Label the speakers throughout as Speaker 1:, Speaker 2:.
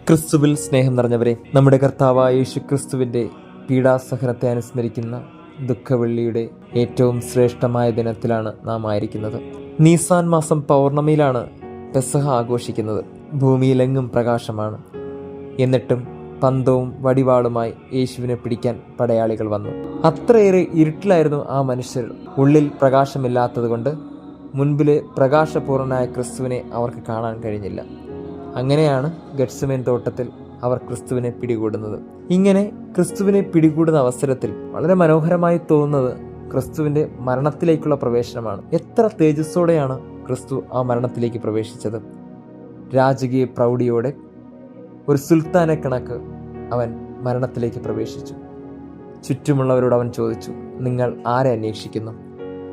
Speaker 1: ക്രിസ്തുവിൽ സ്നേഹം നിറഞ്ഞവരെ, നമ്മുടെ കർത്താവായ യേശു ക്രിസ്തുവിൻ്റെ പീഡാസഹനത്തെ അനുസ്മരിക്കുന്ന ദുഃഖവെള്ളിയുടെ ഏറ്റവും ശ്രേഷ്ഠമായ ദിനത്തിലാണ് നാം ആയിരിക്കുന്നത്. നീസാൻ മാസം പൗർണമിയിലാണ് പെസഹ ആഘോഷിക്കുന്നത്. ഭൂമിയിലെങ്ങും പ്രകാശമാണ്. എന്നിട്ടും പന്തവും വടിവാളുമായി യേശുവിനെ പിടിക്കാൻ പടയാളികൾ വന്നു. അത്രയേറെ ഇരുട്ടിലായിരുന്നു ആ മനുഷ്യർ. ഉള്ളിൽ പ്രകാശമില്ലാത്തതുകൊണ്ട് മുൻപിലെ പ്രകാശപൂർണനായ ക്രിസ്തുവിനെ അവർക്ക് കാണാൻ കഴിഞ്ഞില്ല. അങ്ങനെയാണ് ഗെത്സമേൻ തോട്ടത്തിൽ അവർ ക്രിസ്തുവിനെ പിടികൂടുന്നത്. ഇങ്ങനെ ക്രിസ്തുവിനെ പിടികൂടുന്ന അവസരത്തിൽ വളരെ മനോഹരമായി തോന്നുന്നത് ക്രിസ്തുവിൻ്റെ മരണത്തിലേക്കുള്ള പ്രവേശനമാണ്. എത്ര തേജസ്സോടെയാണ് ക്രിസ്തു ആ മരണത്തിലേക്ക് പ്രവേശിച്ചത്! രാജകീയ പ്രൗഢിയോടെ ഒരു സുൽത്താനെ കണക്ക് അവൻ മരണത്തിലേക്ക് പ്രവേശിച്ചു. ചുറ്റുമുള്ളവരോട് അവൻ ചോദിച്ചു, നിങ്ങൾ ആരെ അന്വേഷിക്കുന്നു?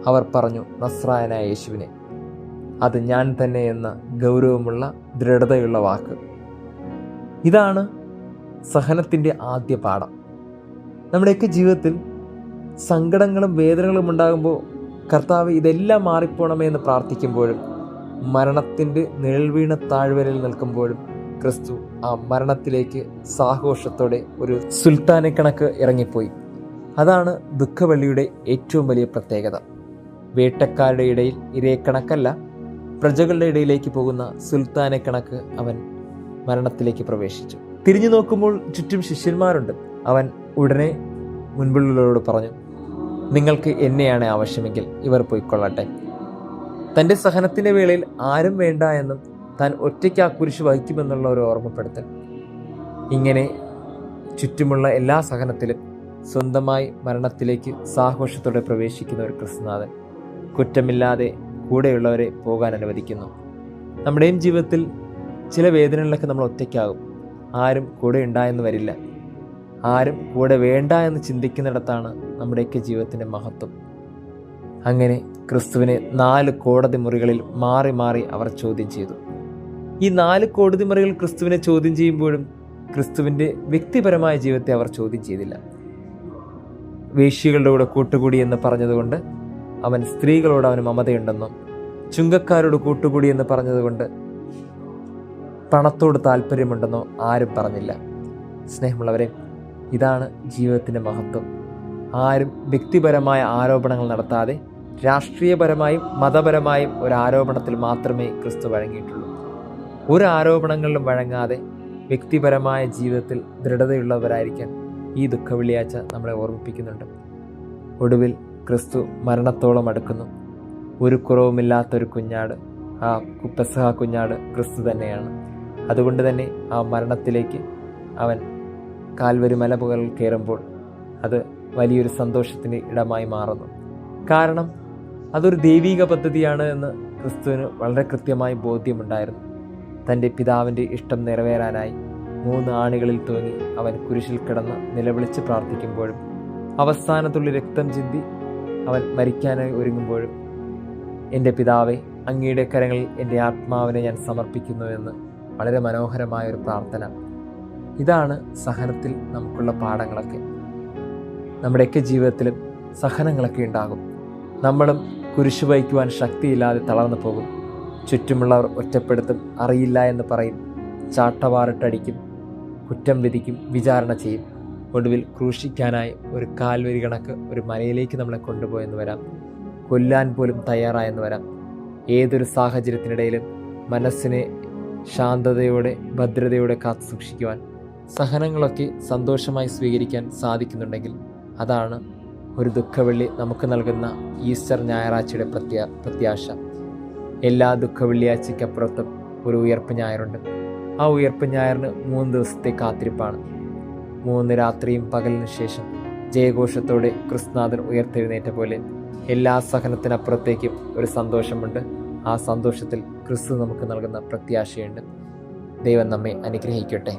Speaker 1: അവർ പറഞ്ഞു, നസ്രായനായ യേശുവിനെ. അത് ഞാൻ തന്നെ എന്ന ഗൗരവമുള്ള ദൃഢതയുള്ള വാക്ക്. ഇതാണ് സഹനത്തിൻ്റെ ആദ്യ പാഠം. നമ്മുടെയൊക്കെ ജീവിതത്തിൽ സങ്കടങ്ങളും വേദനകളും ഉണ്ടാകുമ്പോൾ കർത്താവ് ഇതെല്ലാം മാറിപ്പോണമേ എന്ന് പ്രാർത്ഥിക്കുമ്പോഴും മരണത്തിൻ്റെ നിഴൽ വീണ താഴ്വരയിൽ നിൽക്കുമ്പോഴും ക്രിസ്തു ആ മരണത്തിലേക്ക് സാഘോഷത്തോടെ ഒരു സുൽത്താനെ കണക്ക് ഇറങ്ങിപ്പോയി. അതാണ് ദുഃഖവെള്ളിയുടെ ഏറ്റവും വലിയ പ്രത്യേകത. വേട്ടക്കാരുടെ ഇടയിൽ ഇരയെ കണക്കല്ല, പ്രജകളുടെ ഇടയിലേക്ക് പോകുന്ന സുൽത്താനെ കണക്ക് അവൻ മരണത്തിലേക്ക് പ്രവേശിച്ചു. തിരിഞ്ഞു നോക്കുമ്പോൾ ചുറ്റും ശിഷ്യന്മാരുണ്ട്. അവൻ ഉടനെ മുൻപിലുള്ളവരോട് പറഞ്ഞു, നിങ്ങൾക്ക് എന്നെയാണ് ആവശ്യമെങ്കിൽ ഇവർ പോയിക്കൊള്ളട്ടെ. തൻ്റെ സഹനത്തിൻ്റെ വേളയിൽ ആരും വേണ്ട എന്നും താൻ ഒറ്റയ്ക്ക് ആ കുരിശ് വഹിക്കുമെന്നുള്ള ഒരു ഓർമ്മപ്പെടുത്തൽ. ഇങ്ങനെ ചുറ്റുമുള്ള എല്ലാ സഹനത്തിലും സ്വന്തമായി മരണത്തിലേക്ക് സാഘോഷത്തോടെ പ്രവേശിക്കുന്ന ഒരു ക്രിസ്തുനാഥൻ കുറ്റമില്ലാതെ കൂടെയുള്ളവരെ പോകാൻ അനുവദിക്കുന്നു. നമ്മുടെയും ജീവിതത്തിൽ ചില വേദനകളിലൊക്കെ നമ്മൾ ഒറ്റയ്ക്കാകും. ആരും കൂടെ ഉണ്ടായെന്ന് വരില്ല. ആരും കൂടെ വേണ്ട എന്ന് ചിന്തിക്കുന്നിടത്താണ് നമ്മുടെയൊക്കെ ജീവിതത്തിൻ്റെ മഹത്വം. അങ്ങനെ ക്രിസ്തുവിനെ 4 കോടതി മുറികളിൽ മാറി മാറി അവർ ചോദ്യം ചെയ്തു. ഈ 4 കോടതി മുറികൾ ക്രിസ്തുവിനെ ചോദ്യം ചെയ്യുമ്പോഴും ക്രിസ്തുവിൻ്റെ വ്യക്തിപരമായ ജീവിതത്തെ അവർ ചോദ്യം ചെയ്തില്ല. വേശ്യകളുടെ കൂടെ കൂട്ടുകൂടി എന്ന് പറഞ്ഞതുകൊണ്ട് അവൻ സ്ത്രീകളോട് അവന് മമതയുണ്ടെന്നോ, ചുങ്കക്കാരോട് കൂട്ടുകൂടി എന്ന് പറഞ്ഞതുകൊണ്ട് പണത്തോട് താല്പര്യമുണ്ടെന്നോ ആരും പറഞ്ഞില്ല. സ്നേഹമുള്ളവരെ, ഇതാണ് ജീവിതത്തിൻ്റെ മഹത്വം. ആരും വ്യക്തിപരമായ ആരോപണങ്ങൾ നടത്താതെ രാഷ്ട്രീയപരമായും മതപരമായും ഒരു ആരോപണത്തിൽ മാത്രമേ ക്രിസ്തു വഴങ്ങിയിട്ടുള്ളൂ. ഒരു ആരോപണങ്ങളിലും വഴങ്ങാതെ വ്യക്തിപരമായ ജീവിതത്തിൽ ദൃഢതയുള്ളവരായിരിക്കാൻ ഈ ദുഃഖവെള്ളിയാഴ്ച നമ്മളെ ഓർമ്മിപ്പിക്കുന്നുണ്ട്. ഒടുവിൽ ക്രിസ്തു മരണത്തോളം അടുക്കുന്നു. ഒരു കുറവുമില്ലാത്തൊരു കുഞ്ഞാട്, ആ പെസഹ കുഞ്ഞാട് ക്രിസ്തു തന്നെയാണ്. അതുകൊണ്ട് തന്നെ ആ മരണത്തിലേക്ക് അവൻ കാൽവരി മലമുകളിൽ കയറുമ്പോൾ അത് വലിയൊരു സന്തോഷത്തിന് ഇടമായി മാറുന്നു. കാരണം അതൊരു ദൈവിക പദ്ധതിയാണ് എന്ന് ക്രിസ്തുവിന് വളരെ കൃത്യമായി ബോധ്യമുണ്ടായിരുന്നു. തൻ്റെ പിതാവിൻ്റെ ഇഷ്ടം നിറവേറാനായി 3 ആണികളിൽ തൂങ്ങി അവൻ കുരിശിൽ കിടന്ന് നിലവിളിച്ച് പ്രാർത്ഥിക്കുമ്പോഴും അവസാനത്തുള്ളി രക്തം ചിന്തി അവൻ മരിക്കാനായി ഒരുങ്ങുമ്പോഴും, എൻ്റെ പിതാവേ, അങ്ങയുടെ കരങ്ങളിൽ എൻ്റെ ആത്മാവിനെ ഞാൻ സമർപ്പിക്കുന്നു എന്ന് വളരെ മനോഹരമായൊരു പ്രാർത്ഥന. ഇതാണ് സഹനത്തിൽ നമുക്കുള്ള പാഠങ്ങളൊക്കെ. നമ്മുടെയൊക്കെ ജീവിതത്തിലും സഹനങ്ങളൊക്കെ ഉണ്ടാകും. നമ്മളും കുരിശ് വഹിക്കുവാൻ ശക്തിയില്ലാതെ തളർന്നു പോകും. ചുറ്റുമുള്ളവർ ഒറ്റപ്പെടുത്തും, അറിയില്ല എന്ന് പറയും, ചാട്ടവാറിട്ടടിക്കും, കുറ്റം വിധിക്കും, വിചാരണ ചെയ്യും. ഒടുവിൽ ക്രൂശിക്കാനായി ഒരു കാൽവരി കണക്ക് ഒരു മലയിലേക്ക് നമ്മളെ കൊണ്ടുപോയെന്ന് വരാം. കൊല്ലാൻ പോലും തയ്യാറായെന്ന് വരാം. ഏതൊരു സാഹചര്യത്തിനിടയിലും മനസ്സിനെ ശാന്തതയോടെ ഭദ്രതയോടെ കാത്തു സൂക്ഷിക്കുവാൻ, സഹനങ്ങളൊക്കെ സന്തോഷമായി സ്വീകരിക്കാൻ സാധിക്കുന്നുണ്ടെങ്കിൽ അതാണ് ഒരു ദുഃഖവെള്ളി നമുക്ക് നൽകുന്ന ഈസ്റ്റർ ഞായറാഴ്ചയുടെ പ്രത്യാശ. എല്ലാ ദുഃഖവെള്ളിയാഴ്ചയ്ക്കപ്പുറത്തും ഒരു ഉയർപ്പ് ഞായറുണ്ട്. ആ ഉയർപ്പ് ഞായറിന് 3 ദിവസത്തെ കാത്തിരിപ്പാണ്. 3 രാത്രിയും പകലിന് ശേഷം ജയഘോഷത്തോടെ ക്രിസ്തുനാഥൻ ഉയർത്തെഴുന്നേറ്റ പോലെ എല്ലാ സഹനത്തിനപ്പുറത്തേക്കും ഒരു സന്തോഷമുണ്ട്. ആ സന്തോഷത്തിൽ ക്രിസ്തു നമുക്ക് നൽകുന്ന പ്രത്യാശയുണ്ട്. ദൈവം നമ്മെ അനുഗ്രഹിക്കട്ടെ.